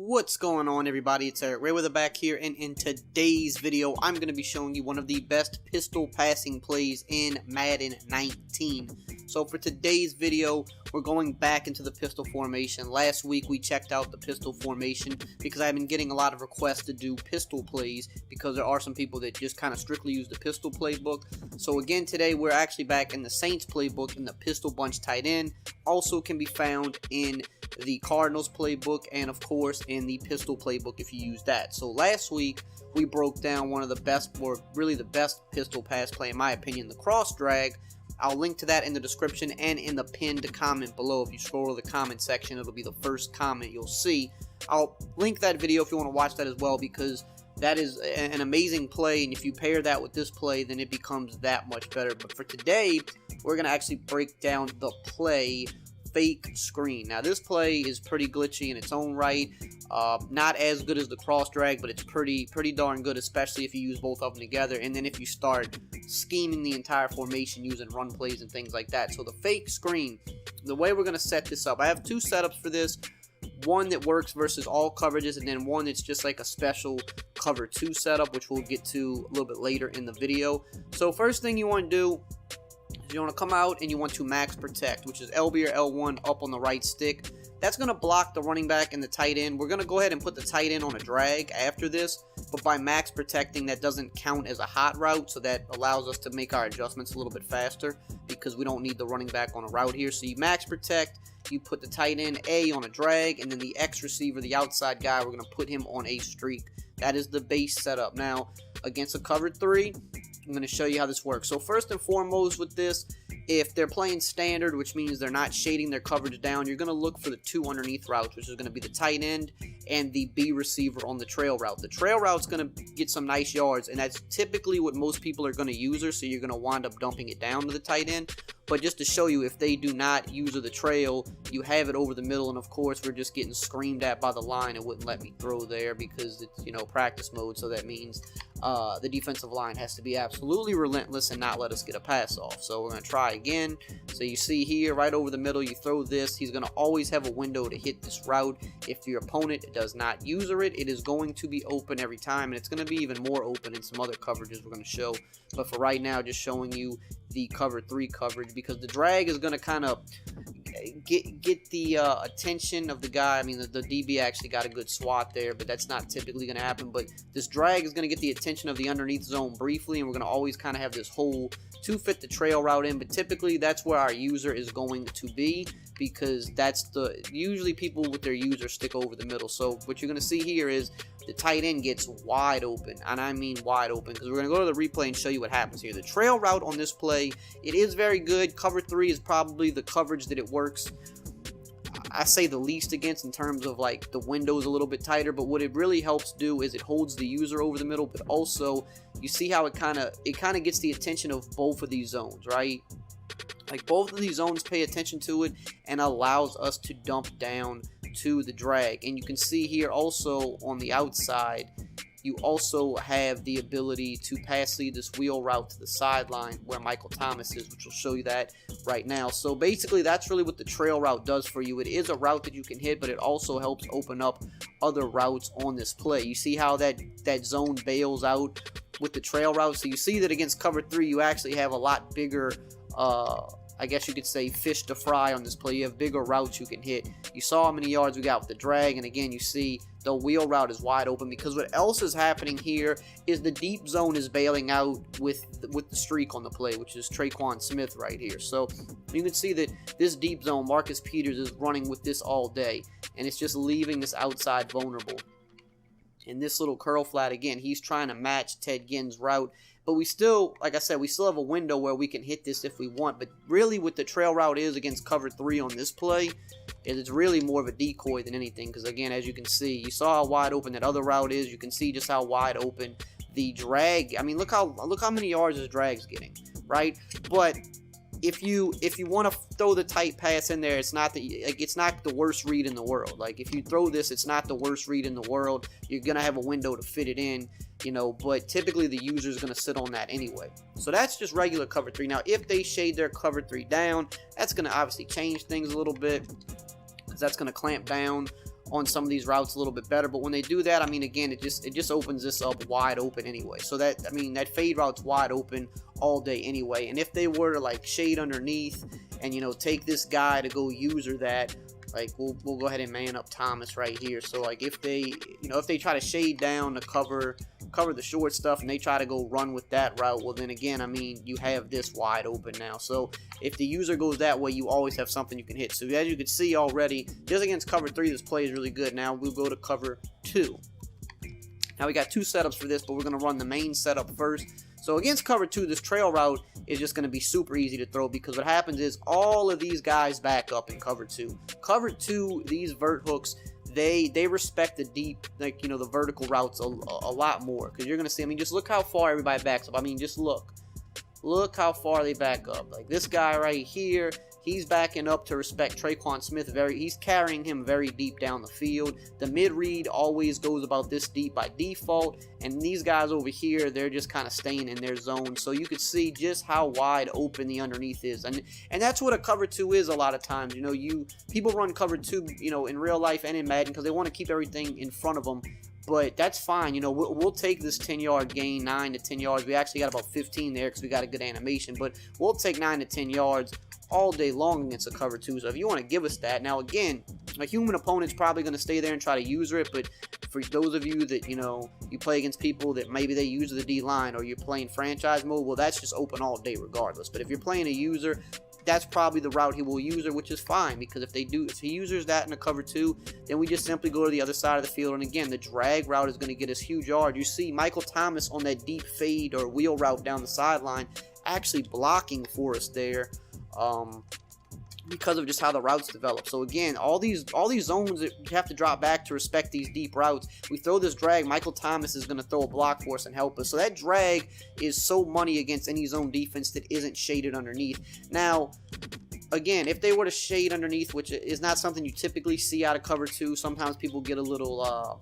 What's going on, everybody? It's EricRayweather back here, and in today's video I'm going to be showing you one of the best pistol passing plays in Madden 19. So for today's video, we're going back into the pistol formation. Last week we checked out the pistol formation because I've been getting a lot of requests to do pistol plays because there are some people that just kind of strictly use the pistol playbook. So again, today we're actually back in the Saints playbook in the pistol bunch tight end. Also can be found in the Cardinals playbook and of course in the pistol playbook if you use that. So last week we broke down one of the best, or really the best pistol pass play in my opinion, the cross drag. I'll link to that in the description and in the pinned comment below. If you scroll to the comment section, it'll be the first comment you'll see. I'll link that video if you want to watch that as well, because that is an amazing play, and if you pair that with this play, then it becomes that much better. But for today, we're going to actually break down the play fake screen. Now this play is pretty glitchy in its own right, not as good as the cross drag, but it's pretty darn good, especially if you use both of them together, and then if you start scheming the entire formation using run plays and things like that. So the fake screen, the way we're going to set this up, I have two setups for this. One that works versus all coverages, and then one that's just like a special cover 2 setup, which we'll get to a little bit later in the video. So first thing you want to do, you want to come out and you want to max protect, which is LB or L1 up on the right stick. That's going to block the running back and the tight end. We're going to go ahead and put the tight end on a drag after this, but by max protecting, that doesn't count as a hot route, so that allows us to make our adjustments a little bit faster because we don't need the running back on a route here. So you max protect, you put the tight end A on a drag, and then the X receiver, the outside guy, we're going to put him on a streak. That is the base setup. Now, against a cover 3, I'm going to show you how this works. So first and foremost with this, if they're playing standard, which means they're not shading their coverage down, you're going to look for the 2 underneath routes, which is going to be the tight end and the B receiver on the trail route. The trail route's going to get some nice yards, and that's typically what most people are going to use her, so you're going to wind up dumping it down to the tight end. But just to show you, if they do not use the trail, you have it over the middle, and of course we're just getting screamed at by the line. It wouldn't let me throw there because it's, you know, practice mode, so that means the defensive line has to be absolutely relentless and not let us get a pass off. So we're going to try again. So you see here, right over the middle, you throw this. He's going to always have a window to hit this route. If your opponent does not user it, it is going to be open every time, and it's going to be even more open in some other coverages we're going to show. But for right now, just showing you the cover 3 coverage, because the drag is going to kind of get the attention of the guy. I mean, the DB actually got a good swat there, but that's not typically going to happen. But this drag is going to get the attention of the underneath zone briefly, and we're going to always kind of have this hole to fit the trail route in. But typically that's where our user is going to be, because that's usually people with their user stick over the middle. So what you're going to see here is the tight end gets wide open, and I mean wide open, because we're going to go to the replay and show you what happens here. The trail route on this play, it is very good. Cover 3 is probably the coverage that it works, I say, the least against in terms of like the window's a little bit tighter. But what it really helps do is it holds the user over the middle, but also you see how it kind of gets the attention of both of these zones, right? Like both of these zones pay attention to it and allows us to dump down to the drag. And you can see here also on the outside, you also have the ability to pass lead this wheel route to the sideline where Michael Thomas is, which will show you that right now. So basically that's really what the trail route does for you. It is a route that you can hit, but it also helps open up other routes on this play. You see how that zone bails out with the trail route. So you see that against cover 3, you actually have a lot bigger I guess you could say fish to fry on this play. You have bigger routes you can hit. You saw how many yards we got with the drag, and again you see the wheel route is wide open, because what else is happening here is the deep zone is bailing out with the streak on the play, which is Traquan Smith right here. So you can see that this deep zone, Marcus Peters is running with this all day, and it's just leaving this outside vulnerable. And this little curl flat, again, he's trying to match Ted Ginn's route. But we still, like I said, we still have a window where we can hit this if we want. But really what the trail route is against cover 3 on this play is it's really more of a decoy than anything. Because again, as you can see, you saw how wide open that other route is. You can see just how wide open the drag. I mean, look how many yards this drag's getting, right? But if you want to throw the tight pass in there, it's not the worst read in the world. Like if you throw this, it's not the worst read in the world. You're gonna have a window to fit it in, you know, but typically the user is gonna sit on that anyway. So that's just regular cover 3. Now if they shade their cover 3 down, that's gonna obviously change things a little bit, because that's gonna clamp down on some of these routes a little bit better. But when they do that, I mean, again, it just opens this up wide open anyway. So that, I mean, that fade route's wide open all day anyway. And if they were to like shade underneath and, you know, take this guy to go user that, like we'll go ahead and man up Thomas right here. So like if they, you know, if they try to shade down to cover the short stuff and they try to go run with that route, well then again, I mean, you have this wide open now. So if the user goes that way, you always have something you can hit. So as you can see already, just against cover 3, this play is really good. Now we'll go to cover 2. Now we got 2 setups for this, but we're going to run the main setup first. So against cover 2, this trail route is just going to be super easy to throw, because what happens is all of these guys back up in cover 2. Cover 2, these vert hooks, they respect the deep, like, you know, the vertical routes a lot more, because you're going to see, I mean, just look how far everybody backs up. I mean, just look how far they back up. Like this guy right here, he's backing up to respect Traquan Smith. He's carrying him very deep down the field. The mid read always goes about this deep by default, and these guys over here, they're just kind of staying in their zone. So you could see just how wide open the underneath is, and that's what a cover 2 is a lot of times. You know, people run cover 2, you know, in real life and in Madden because they want to keep everything in front of them. But that's fine, you know, we'll take this 10-yard gain, 9 to 10 yards. We actually got about 15 there because we got a good animation, but we'll take 9 to 10 yards all day long against a cover 2. So if you want to give us that, now again, a human opponent's probably going to stay there and try to user it, but for those of you that, you know, you play against people that maybe they use the D-line, or you're playing franchise mode, well, that's just open all day regardless. But if you're playing a user, that's probably the route he will use, which is fine, because if he uses that in a cover 2, then we just simply go to the other side of the field. And again, the drag route is going to get us huge yard. You see Michael Thomas on that deep fade or wheel route down the sideline actually blocking for us there, because of just how the routes develop. So again, all these zones that you have to drop back to respect these deep routes. We throw this drag, Michael Thomas is going to throw a block for us and help us. So that drag is so money against any zone defense that isn't shaded underneath. Now, again, if they were to shade underneath, which is not something you typically see out of cover 2, sometimes people get a little,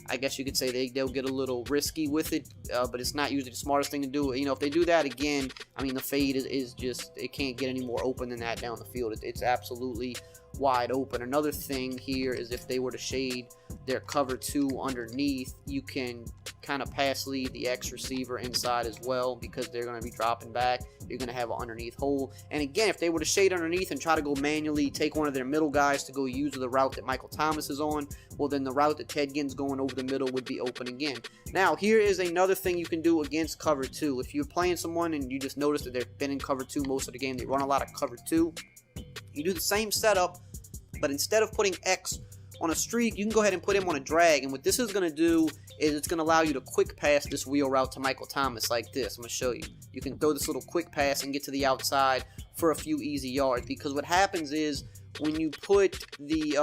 I guess you could say they'll get a little risky with it, but it's not usually the smartest thing to do. You know, if they do that again, I mean, the fade is just, it can't get any more open than that down the field. It's absolutely wide open. Another thing here is if they were to shade their cover 2 underneath, you can kind of pass lead the X receiver inside as well, because they're going to be dropping back. You're going to have an underneath hole. And again, if they were to shade underneath and try to go manually take one of their middle guys to go use the route that Michael Thomas is on, well, then the route that Ted Ginn's going over the middle would be open again. Now, here is another thing you can do against cover 2. If you're playing someone and you just notice that they've been in cover 2 most of the game, they run a lot of cover 2, you do the same setup, but instead of putting X on a streak, you can go ahead and put him on a drag. And what this is going to do is it's going to allow you to quick pass this wheel route to Michael Thomas like this. I'm going to show you. You can throw this little quick pass and get to the outside for a few easy yards, because what happens is when you put the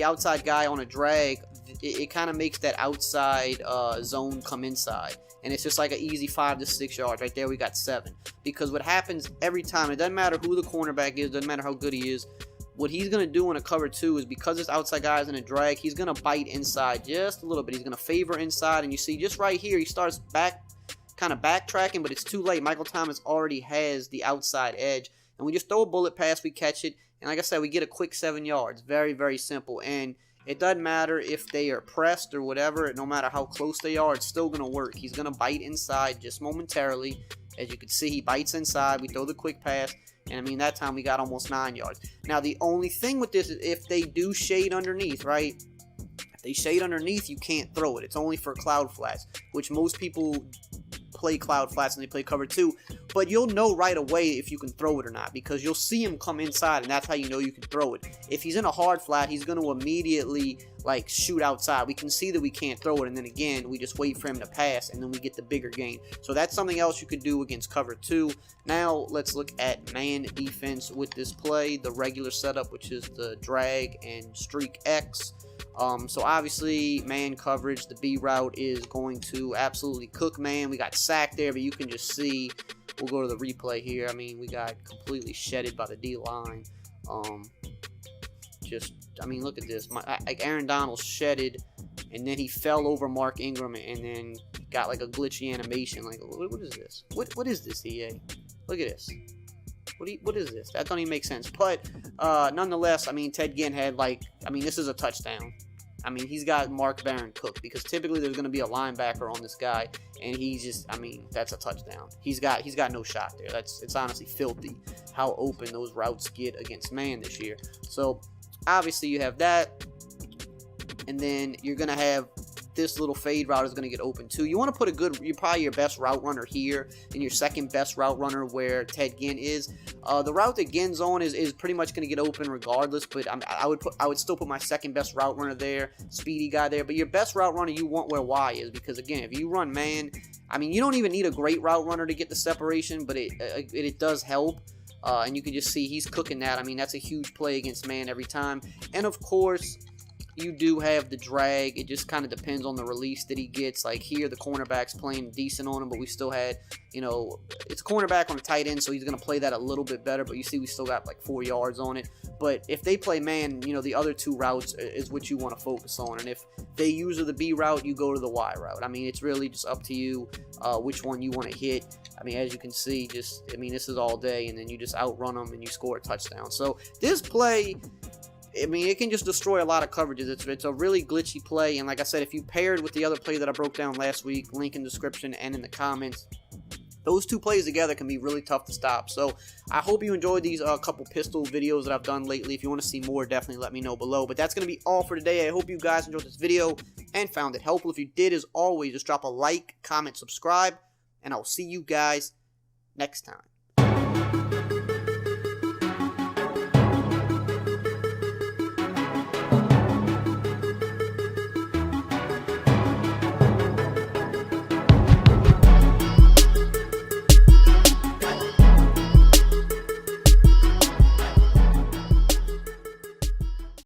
outside guy on a drag, it kind of makes that outside zone come inside. And it's just like an easy 5 to 6 yards. Right there, we got 7. Because what happens every time, it doesn't matter who the cornerback is, doesn't matter how good he is, what he's going to do in a cover 2 is, because this outside guy is in a drag, he's going to bite inside just a little bit. He's going to favor inside, and you see just right here, he starts kind of backtracking, but it's too late. Michael Thomas already has the outside edge, and we just throw a bullet pass, we catch it, and like I said, we get a quick 7 yards. Very, very simple. And it doesn't matter if they are pressed or whatever, no matter how close they are, it's still going to work. He's going to bite inside just momentarily. As you can see, he bites inside. We throw the quick pass, and I mean, that time we got almost 9 yards. Now, the only thing with this is if they do shade underneath, right? If they shade underneath, you can't throw it. It's only for cloud flats, which most people play cloud flats and they play cover 2, but you'll know right away if you can throw it or not, because you'll see him come inside, and that's how you know you can throw it. If he's in a hard flat, he's going to immediately like shoot outside. We can see that we can't throw it, and then again we just wait for him to pass, and then we get the bigger gain. So that's something else you could do against cover 2. Now let's look at man defense with this play, the regular setup, which is the drag and streak X. So obviously man coverage, the B route is going to absolutely cook man. We got sacked there, but you can just see, we'll go to the replay here. I mean, we got completely shedded by the D line. I mean, look at this. Like Aaron Donald shedded, and then he fell over Mark Ingram, and then got like a glitchy animation. Like, what is this? What is this, EA? Look at this. What is this? That don't even make sense. But nonetheless, I mean, Ted Ginn had this is a touchdown. I mean, he's got Mark Barron cooked, because typically there's going to be a linebacker on this guy, and he's just, I mean, that's a touchdown. He's got no shot there. It's honestly filthy how open those routes get against man this year. So obviously you have that, and then you're going to have this little fade route is going to get open too. You want to put you're probably your best route runner here, and your second best route runner where Ted Ginn is. The route that Ginn's on is pretty much going to get open regardless, but I would still put my second best route runner there, speedy guy there. But your best route runner you want where Y is, because again, if you run man, I mean, you don't even need a great route runner to get the separation, but it does help. And you can just see he's cooking that. I mean, that's a huge play against man every time. And of course, you do have the drag. It just kind of depends on the release that he gets. Like here, the cornerback's playing decent on him, but we still had, it's cornerback on a tight end, so he's going to play that a little bit better. But you see we still got like 4 yards on it. But if they play man, the other two routes is what you want to focus on. And if they use the B route, you go to the Y route. I mean, it's really just up to you which one you want to hit. I mean, as you can see, this is all day, and then you just outrun them and you score a touchdown. So this play, I mean, it can just destroy a lot of coverages. It's a really glitchy play, and like I said, if you paired with the other play that I broke down last week, link in the description and in the comments, those two plays together can be really tough to stop. So I hope you enjoyed these couple pistol videos that I've done lately. If you want to see more, definitely let me know below. But that's going to be all for today. I hope you guys enjoyed this video and found it helpful. If you did, as always, just drop a like, comment, subscribe, and I'll see you guys next time.